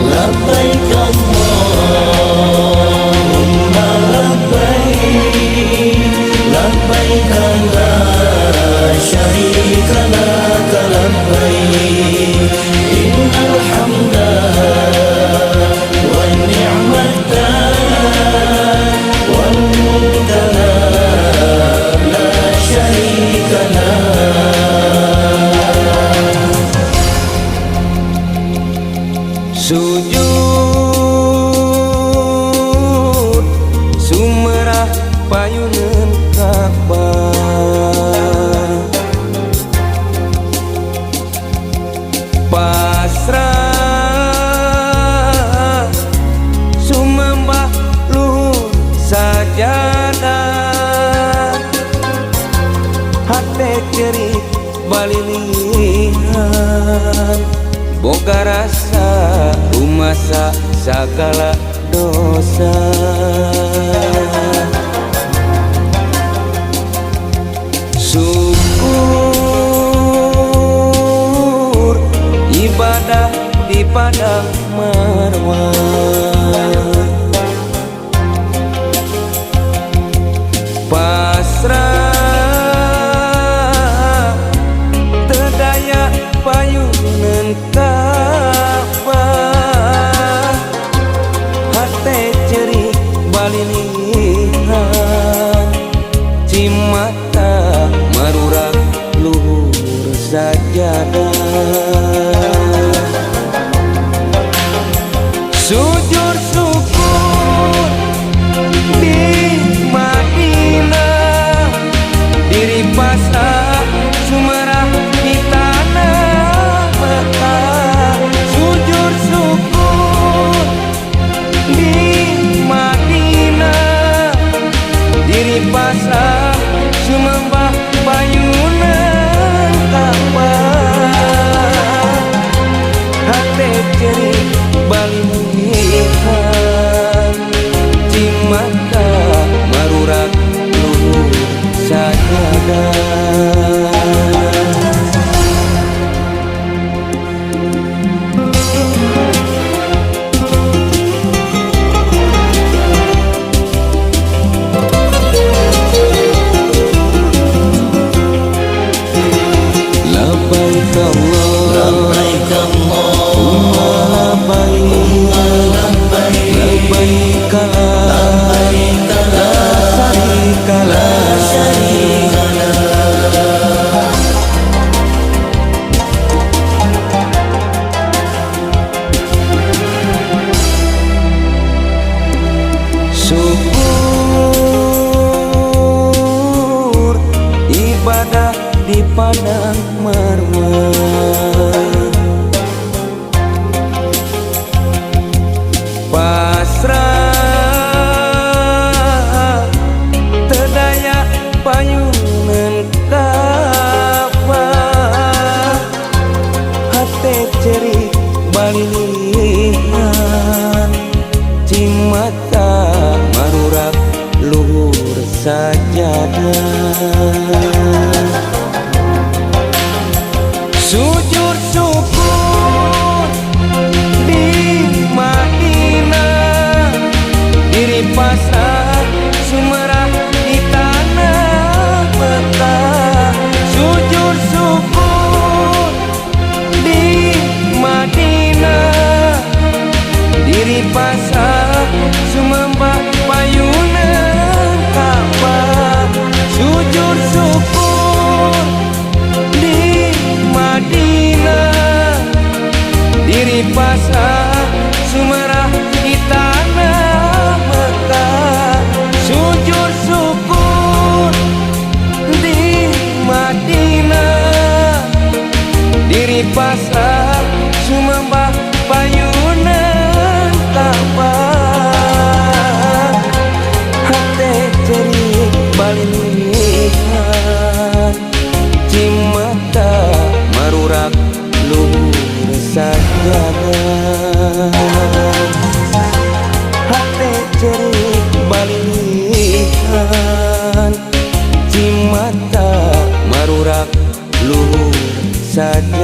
Labbaik Allahumma labbaik, labbaik la syarika lak labbaik, innal hamda wan ni'mata wal mulka la syarika lak. Sujud sumerah payuneun Ka'bah, pasrah sumembah luhur sajadah, hate cerik balilihan, boga rasa rumasa segala dosa. Syukur ibadah di padang Marwah, pasrah tedaya payuneun Ka'bah, hate cerik balilihan, cimata marurak luhur sajadah. Sujud syukur di Madinah, diri pasrah sumerah di tanah Mekah. Sujud syukur di Madinah, diri pasrah sumembah payuneun Ka'bah, hate cerik balilihan, cimata marurak luhur sajadah. Labbaik Labbaik Allahumma labbaik, labbaik la syarika lak. Syukur ibadah di padang Marwah, pasrah tedaya payuneun Ka'bah, hate cerik balilihan, cimata marurak luhur sajadah. Sujud syukur di Madinah, diri pasrah sumerah di tanah Mekah. Sujud syukur di Madinah, diri pasrah sumembah payuneun Ka'bah. Sujud syukur jadi